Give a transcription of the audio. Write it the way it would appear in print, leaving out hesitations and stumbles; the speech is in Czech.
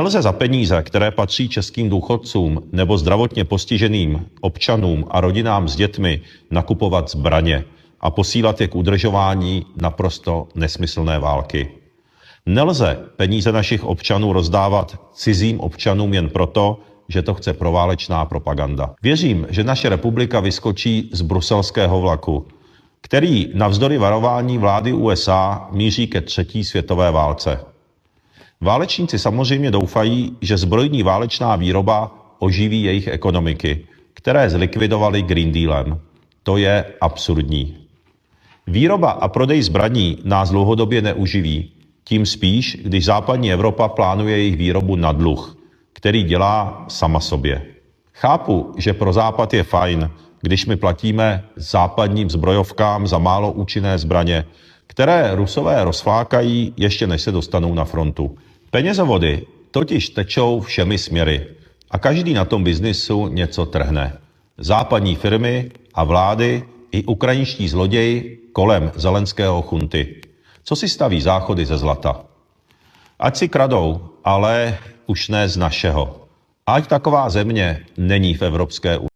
Nelze za peníze, které patří českým důchodcům nebo zdravotně postiženým občanům a rodinám s dětmi, nakupovat zbraně a posílat je k udržování naprosto nesmyslné války. Nelze peníze našich občanů rozdávat cizím občanům jen proto, že to chce proválečná propaganda. Věřím, že naše republika vyskočí z bruselského vlaku, který navzdory varování vlády USA míří ke třetí světové válce. Válečníci samozřejmě doufají, že zbrojní válečná výroba oživí jejich ekonomiky, které zlikvidovali Green Dealem. To je absurdní. Výroba a prodej zbraní nás dlouhodobě neuživí, tím spíš, když západní Evropa plánuje jejich výrobu na dluh, který dělá sama sobě. Chápu, že pro Západ je fajn, když my platíme západním zbrojovkám za málo účinné zbraně, které Rusové rozflákají, ještě než se dostanou na frontu. Penězovody totiž tečou všemi směry a každý na tom biznisu něco trhne. Západní firmy a vlády i ukrajinští zloději kolem Zelenského chunty, co si staví záchody ze zlata. Ať si kradou, ale už ne z našeho. Ať taková země není v Evropské unii.